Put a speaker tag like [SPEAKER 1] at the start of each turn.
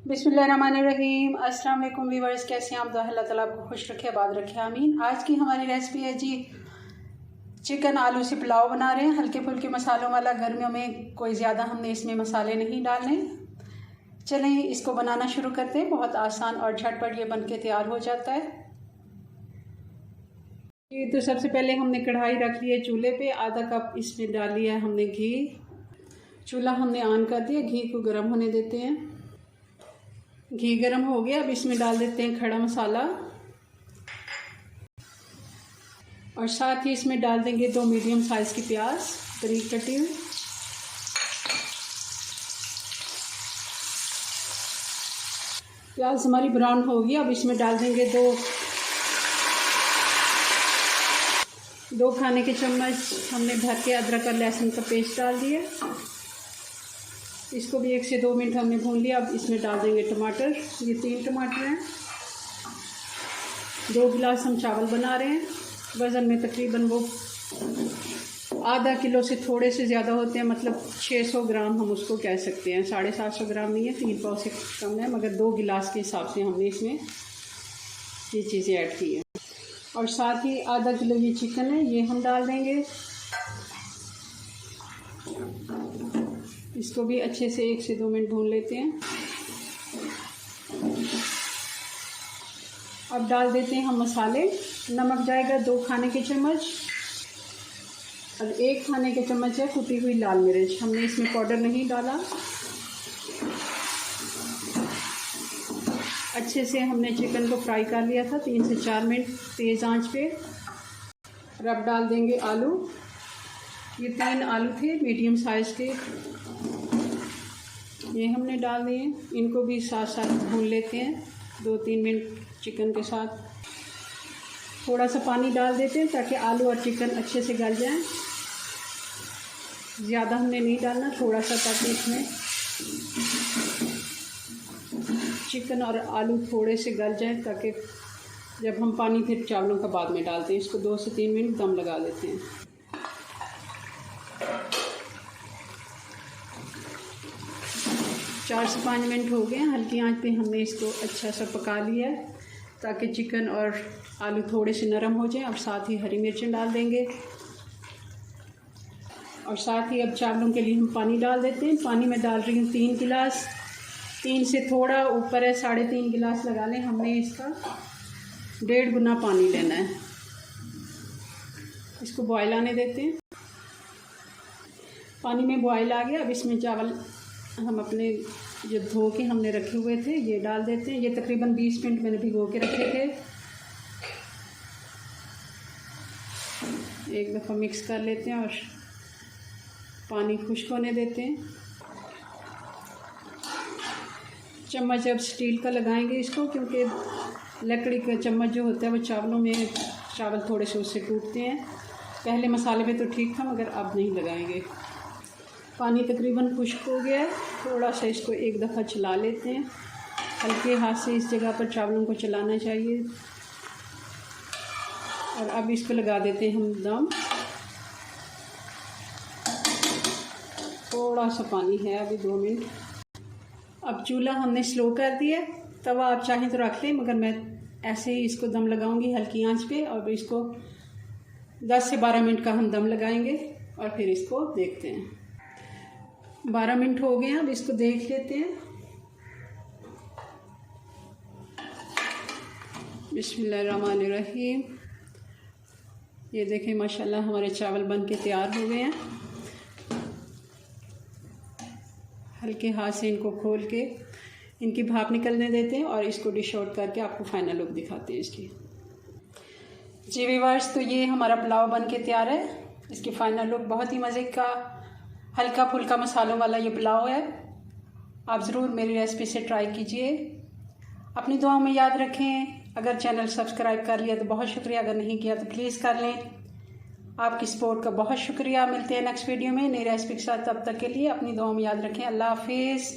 [SPEAKER 1] बिस्मिल्लाहिर्रहमानिर्रहीम। अस्सलाम वालेकुम व्यूअर्स, कैसे हैं आप? अल्लाह ताला आपको खुश रखे, आबाद रखे, आमीन। आज की हमारी रेसिपी है जी चिकन आलू से पुलाव बना रहे हैं, हल्के फुल्के मसालों वाला। गर्मियों में कोई ज़्यादा हमने इसमें मसाले नहीं डालने। चलें इसको बनाना शुरू करते हैं। बहुत आसान और झटपट ये बन के तैयार हो जाता है। ये तो सबसे पहले हमने कढ़ाई रख ली है चूल्हे पे। आधा कप इसमें डाल लिया है हमने घी। चूल्हा हमने ऑन कर दिया, घी को गर्म होने देते हैं। घी गर्म हो गया, अब इसमें डाल देते हैं खड़ा मसाला और साथ ही इसमें डाल देंगे 2 मीडियम साइज़ की प्याज बारीक कटी हुई। प्याज हमारी ब्राउन होगी, अब इसमें डाल देंगे दो खाने के चम्मच हमने भर के अदरक और लहसुन का पेस्ट डाल दिया। इसको भी 1 से 2 मिनट हमने भून लिया। अब इसमें डाल देंगे टमाटर। ये 3 टमाटर हैं। 2 गिलास हम चावल बना रहे हैं। वज़न में तकरीबन वो आधा किलो से थोड़े से ज़्यादा होते हैं, मतलब 600 ग्राम हम उसको कह सकते हैं। 750 ग्राम नहीं है, 3 पाव से कम है, मगर 2 गिलास के हिसाब से हमने इसमें ये चीज़ें ऐड की हैं। और साथ ही आधा किलो ये चिकन है, ये हम डाल देंगे। इसको भी अच्छे से 1 से 2 मिनट भून लेते हैं। अब डाल देते हैं हम मसाले। नमक जाएगा 2 खाने के चम्मच और 1 खाने के चम्मच है कुटी हुई लाल मिर्च। हमने इसमें पाउडर नहीं डाला। अच्छे से हमने चिकन को फ्राई कर लिया था 3 से 4 मिनट तेज़ आंच पे। और अब डाल देंगे आलू। ये 3 आलू थे मीडियम साइज़ के, ये हमने डाल दिए। इनको भी साथ साथ भून लेते हैं 2-3 मिनट चिकन के साथ। थोड़ा सा पानी डाल देते हैं ताकि आलू और चिकन अच्छे से गल जाएं। ज़्यादा हमने नहीं डालना, थोड़ा सा, ताकि इसमें चिकन और आलू थोड़े से गल जाएं, ताकि जब हम पानी फिर चावलों का बाद में डालते हैं। इसको 2 से 3 मिनट दम लगा देते हैं। 4 से 5 मिनट हो गए। हल्की आंच पे हमने इसको अच्छा सा पका लिया है ताकि चिकन और आलू थोड़े से नरम हो जाएं। और साथ ही हरी मिर्चें डाल देंगे और साथ ही अब चावलों के लिए हम पानी डाल देते हैं। पानी में डाल रही हूँ 3 गिलास, 3 से थोड़ा ऊपर है, 3.5 गिलास लगा लें। हमने इसका 1.5 गुना पानी लेना है। इसको बॉयल आने देते हैं। पानी में बॉयल आ गया। अब इसमें चावल हम अपने जो धो के हमने रखे हुए थे ये डाल देते हैं। ये तकरीबन 20 मिनट मैंने भिगो के रखे थे। एक दफ़ा मिक्स कर लेते हैं और पानी खुश्क होने देते हैं। चम्मच अब स्टील का लगाएंगे इसको, क्योंकि लकड़ी का चम्मच जो होता है वो चावलों में चावल थोड़े से उससे टूटते हैं। पहले मसाले में तो ठीक था, मगर अब नहीं लगाएंगे। पानी तकरीबन खुश्क हो गया है। थोड़ा सा इसको एक दफ़ा चला लेते हैं। हल्के हाथ से इस जगह पर चावलों को चलाना चाहिए। और अब इसको लगा देते हैं हम दम। थोड़ा सा पानी है, अभी 2 मिनट। अब चूल्हा हमने स्लो कर दिया। तवा आप चाहें तो रख लें, मगर मैं ऐसे ही इसको दम लगाऊंगी हल्की आंच पे। और इसको 10 से 12 मिनट का हम दम लगाएंगे और फिर इसको देखते हैं। 12 मिनट हो गए हैं, अब इसको देख लेते हैं। बिस्मिल्लाहिर्रहमानिर्रहीम। ये देखें, माशाल्लाह हमारे चावल बन के तैयार हो गए हैं। हल्के हाथ से इनको खोल के इनकी भाप निकलने देते हैं और इसको डिश आउट करके आपको फाइनल लुक दिखाते हैं इसकी। जी व्यूअर्स, तो ये हमारा पुलाव बन के तैयार है। इसकी फाइनल लुक बहुत ही मज़े का हल्का फुल्का मसालों वाला ये पुलाव है। आप ज़रूर मेरी रेसिपी से ट्राई कीजिए। अपनी दुआओं में याद रखें। अगर चैनल सब्सक्राइब कर लिया तो बहुत शुक्रिया, अगर नहीं किया तो प्लीज़ कर लें। आपकी सपोर्ट का बहुत शुक्रिया। मिलते हैं नेक्स्ट वीडियो में नई रेसिपी के साथ। तब तक के लिए अपनी दुआओं में याद रखें। अल्लाह हाफिज़।